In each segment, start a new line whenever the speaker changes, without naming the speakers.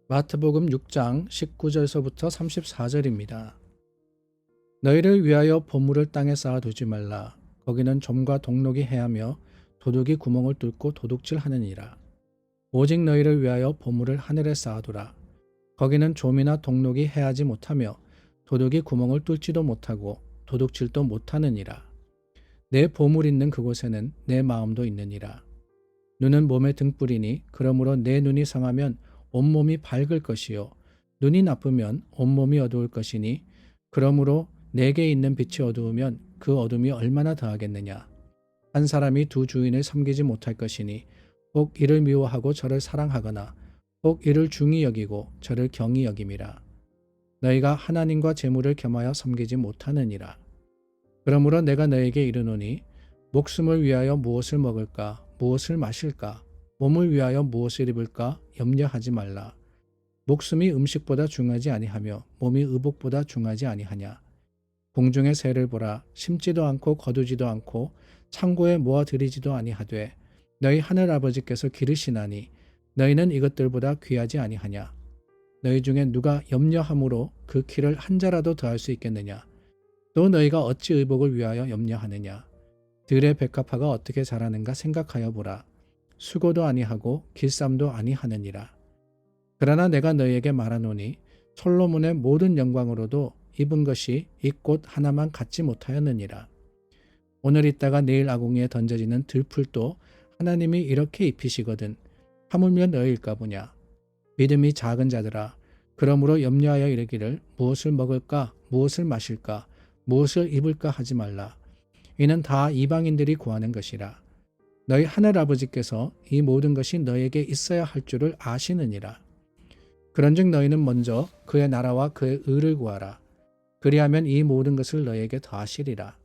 마태복음 6장 19절서부터 34절입니다. 너희를 위하여 보물을 땅에 쌓아두지 말라. 거기는 좀과 동록이 해하며 도둑이 구멍을 뚫고 도둑질하느니라. 오직 너희를 위하여 보물을 하늘에 쌓아두라. 거기는 좀이나 동록이 해하지 못하며 도둑이 구멍을 뚫지도 못하고 도둑질도 못하느니라. 내 보물 있는 그곳에는 내 마음도 있느니라. 눈은 몸의 등불이니 그러므로 내 눈이 상하면 온몸이 밝을 것이요 눈이 나쁘면 온몸이 어두울 것이니 그러므로 내게 있는 빛이 어두우면 그 어둠이 얼마나 더하겠느냐. 한 사람이 두 주인을 섬기지 못할 것이니 혹 이를 미워하고 저를 사랑하거나 혹 이를 중히 여기고 저를 경히 여김이라. 너희가 하나님과 재물을 겸하여 섬기지 못하느니라. 그러므로 내가 너에게 이르노니 목숨을 위하여 무엇을 먹을까 무엇을 마실까 몸을 위하여 무엇을 입을까 염려하지 말라. 목숨이 음식보다 중하지 아니하며 몸이 의복보다 중하지 아니하냐. 공중의 새를 보라. 심지도 않고 거두지도 않고 창고에 모아 들이지도 아니하되 너희 하늘 아버지께서 기르시나니 너희는 이것들보다 귀하지 아니하냐. 너희 중에 누가 염려함으로 그 키를 한 자라도 더할 수 있겠느냐. 또 너희가 어찌 의복을 위하여 염려하느냐. 들의 백합화가 어떻게 자라는가 생각하여 보라. 수고도 아니하고 길쌈도 아니하느니라. 그러나 내가 너희에게 말하노니 솔로몬의 모든 영광으로도 입은 것이 이 꽃 하나만 갖지 못하였느니라. 오늘 있다가 내일 아궁이에 던져지는 들풀도 하나님이 이렇게 입히시거든 하물며 너희일까 보냐. 믿음이 작은 자들아, 그러므로 염려하여 이르기를 무엇을 먹을까 무엇을 마실까 무엇을 입을까 하지 말라. 이는 다 이방인들이 구하는 것이라. 너희 하늘 아버지께서 이 모든 것이 너희에게 있어야 할 줄을 아시느니라. 그런즉 너희는 먼저 그의 나라와 그의 의를 구하라. 그리하면 이 모든 것을 너희에게 더하시리라.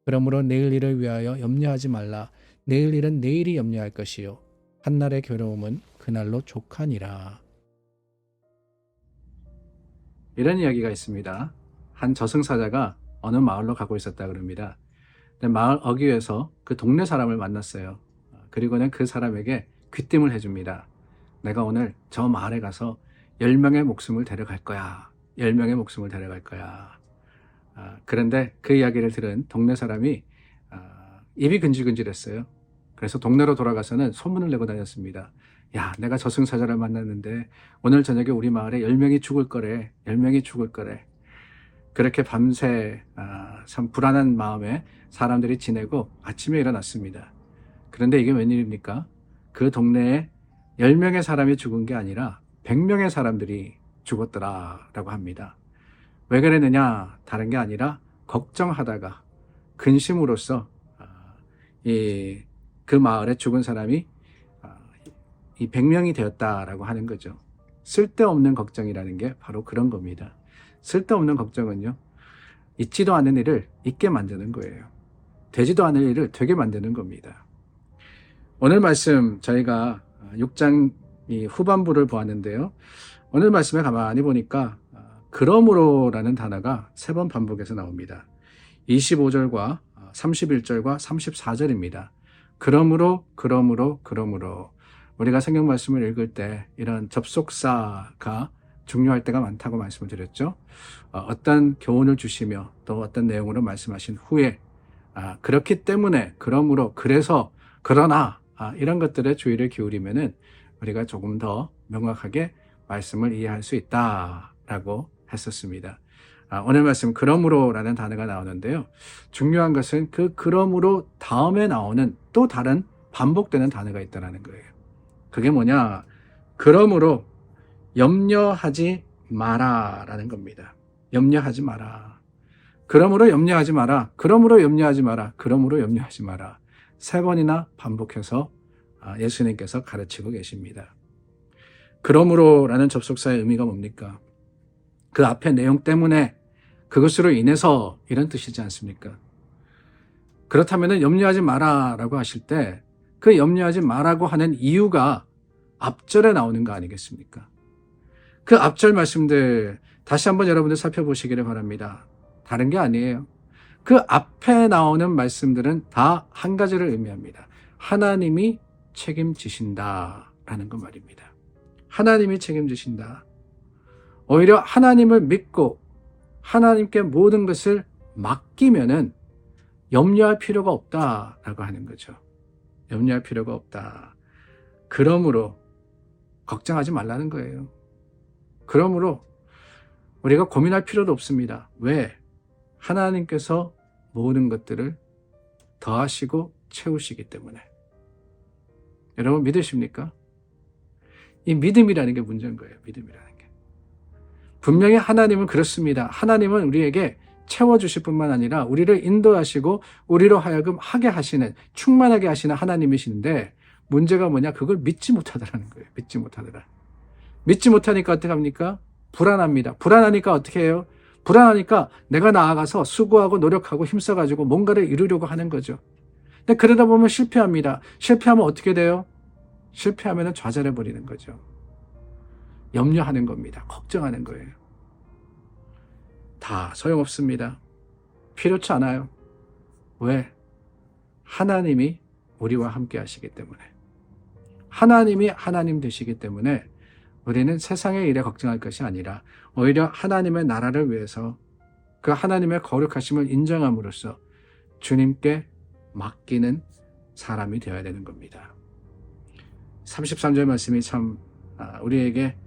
그러므로 내일 일을 위하여 염려하지 말라. 내일 일은 내일이 염려할 것이요 한날의 괴로움은 그날로 족하니라. 이런 이야기가 있습니다. 한 저승사자가 어느 마을로 가고 있었다 그럽니다. 마을 어귀에서 그 동네 사람을 만났어요. 그리고는 그 사람에게 귀띔을 해줍니다. 내가 오늘 저 마을에 가서 10명의 목숨을 데려갈 거야. 10명의 목숨을 데려갈 거야. 그런데 그 이야기를 들은 동네 사람이 입이 근질근질했어요. 그래서 동네로 돌아가서는 소문을 내고 다녔습니다. 야, 내가 저승사자를 만났는데 오늘 저녁에 우리 마을에 10명이 죽을 거래. 10명이 죽을 거래. 그렇게 밤새 참 불안한 마음에 사람들이 지내고 아침에 일어났습니다. 그런데 이게 웬일입니까? 그 동네에 10명의 사람이 죽은 게 아니라 100명의 사람들이 죽었더라라고 합니다. 왜 그랬느냐? 다른 게 아니라 걱정하다가 근심으로써 그 마을에 죽은 사람이 이 100명이 되었다라고 하는 거죠. 쓸데없는 걱정이라는 게 바로 그런 겁니다. 쓸데없는 걱정은요, 있지도 않은 일을 있게 만드는 거예요. 되지도 않을 일을 되게 만드는 겁니다. 오늘 말씀 저희가 6장 후반부를 보았는데요. 오늘 말씀에 가만히 보니까 그러므로라는 단어가 3번 반복해서 나옵니다. 25절과 31절과 34절입니다. 그러므로 우리가 성경 말씀을 읽을 때 이런 접속사가 중요할 때가 많다고 말씀을 드렸죠. 어떤 교훈을 주시며 또 어떤 내용으로 말씀하신 후에 그렇기 때문에 그러므로 그래서 그러나 이런 것들에 주의를 기울이면은 우리가 조금 더 명확하게 말씀을 이해할 수 있다라고 했었습니다. 오늘 말씀 그러므로라는 단어가 나오는데요. 중요한 것은 그 그러므로 다음에 나오는 또 다른 반복되는 단어가 있다는 거예요. 그게 뭐냐? 그러므로 염려하지 마라라는 겁니다. 염려하지 마라. 그러므로 염려하지 마라. 그러므로 염려하지 마라. 그러므로 염려하지 마라. 3번이나 반복해서 예수님께서 가르치고 계십니다. 그러므로라는 접속사의 의미가 뭡니까? 그 앞에 내용 때문에 그것으로 인해서 이런 뜻이지 않습니까? 그렇다면 염려하지 마라라고 하실 때 그 염려하지 마라고 하는 이유가 앞절에 나오는 거 아니겠습니까? 그 앞절 말씀들 다시 한번 여러분들 살펴보시기를 바랍니다. 다른 게 아니에요. 그 앞에 나오는 말씀들은 다 한 가지를 의미합니다. 하나님이 책임지신다라는 것 말입니다. 하나님이 책임지신다. 오히려 하나님을 믿고 하나님께 모든 것을 맡기면은 염려할 필요가 없다라고 하는 거죠. 염려할 필요가 없다. 그러므로 걱정하지 말라는 거예요. 그러므로 우리가 고민할 필요도 없습니다. 왜? 하나님께서 모든 것들을 더하시고 채우시기 때문에. 여러분 믿으십니까? 이 믿음이라는 게 문제인 거예요. 믿음이라는 게. 분명히 하나님은 그렇습니다. 하나님은 우리에게 채워주실 뿐만 아니라 우리를 인도하시고 우리로 하여금 하게 하시는, 충만하게 하시는 하나님이신데 문제가 뭐냐? 그걸 믿지 못하더라는 거예요. 믿지 못하더라. 믿지 못하니까 어떻게 합니까? 불안합니다. 불안하니까 어떻게 해요? 불안하니까 내가 나아가서 수고하고 노력하고 힘써가지고 뭔가를 이루려고 하는 거죠. 근데 그러다 보면 실패합니다. 실패하면 어떻게 돼요? 실패하면 좌절해버리는 거죠. 염려하는 겁니다. 걱정하는 거예요. 다 소용없습니다. 필요치 않아요. 왜? 하나님이 우리와 함께 하시기 때문에. 하나님이 하나님 되시기 때문에 우리는 세상의 일에 걱정할 것이 아니라 오히려 하나님의 나라를 위해서 그 하나님의 거룩하심을 인정함으로써 주님께 맡기는 사람이 되어야 되는 겁니다. 33절 말씀이 참 우리에게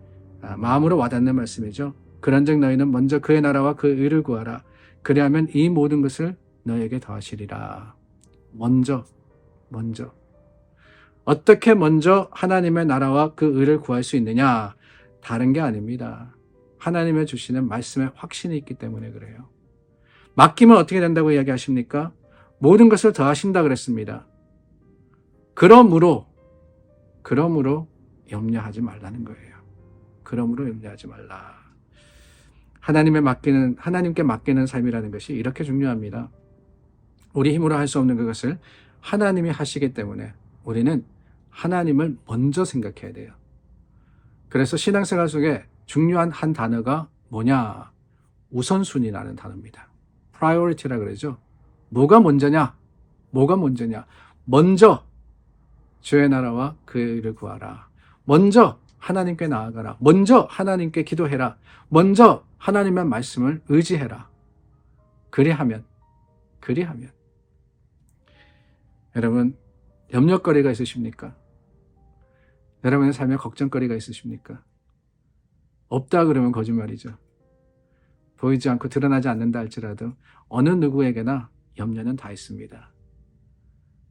마음으로 와닿는 말씀이죠. 그런즉 너희는 먼저 그의 나라와 그 의를 구하라. 그리하면 이 모든 것을 너희에게 더하시리라. 먼저. 어떻게 먼저 하나님의 나라와 그 의를 구할 수 있느냐? 다른 게 아닙니다. 하나님의 주시는 말씀에 확신이 있기 때문에 그래요. 맡기면 어떻게 된다고 이야기하십니까? 모든 것을 더하신다 그랬습니다. 그러므로 염려하지 말라는 거예요. 그러므로 염려하지 말라. 하나님께 맡기는 삶이라는 것이 이렇게 중요합니다. 우리 힘으로 할 수 없는 그것을 하나님이 하시기 때문에 우리는 하나님을 먼저 생각해야 돼요. 그래서 신앙생활 속에 중요한 한 단어가 뭐냐? 우선순위라는 단어입니다. priority라 그러죠. 뭐가 먼저냐? 먼저 주의 나라와 그의 의를 구하라. 먼저 하나님께 나아가라. 먼저 하나님께 기도해라. 먼저 하나님의 말씀을 의지해라. 그리하면 여러분 염려거리가 있으십니까? 여러분의 삶에 걱정거리가 있으십니까? 없다 그러면 거짓말이죠. 보이지 않고 드러나지 않는다 할지라도 어느 누구에게나 염려는 다 있습니다.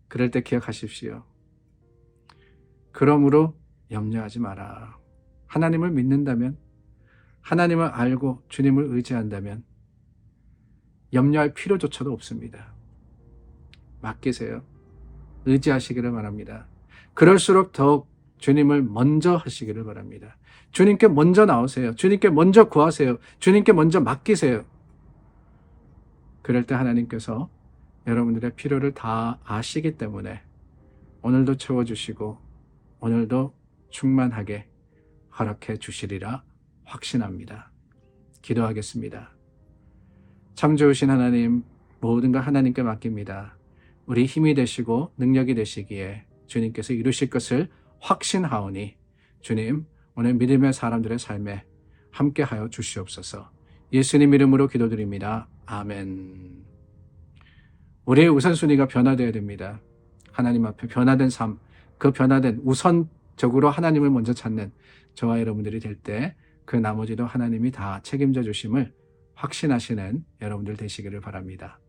그럴 때 기억하십시오. 그러므로 염려하지 마라. 하나님을 믿는다면, 하나님을 알고 주님을 의지한다면 염려할 필요조차도 없습니다. 맡기세요. 의지하시기를 바랍니다. 그럴수록 더욱 주님을 먼저 하시기를 바랍니다. 주님께 먼저 나오세요. 주님께 먼저 구하세요. 주님께 먼저 맡기세요. 그럴 때 하나님께서 여러분들의 필요를 다 아시기 때문에 오늘도 채워주시고 오늘도 충만하게 허락해 주시리라 확신합니다. 기도하겠습니다. 참 좋으신 하나님, 모든 것 하나님께 맡깁니다. 우리 힘이 되시고 능력이 되시기에 주님께서 이루실 것을 확신하오니 주님, 오늘 믿음의 사람들의 삶에 함께하여 주시옵소서. 예수님 이름으로 기도드립니다. 아멘. 우리의 우선순위가 변화되어야 됩니다. 하나님 앞에 변화된 삶, 그 변화된 우선적으로 하나님을 먼저 찾는 저와 여러분들이 될 때 그 나머지도 하나님이 다 책임져 주심을 확신하시는 여러분들 되시기를 바랍니다.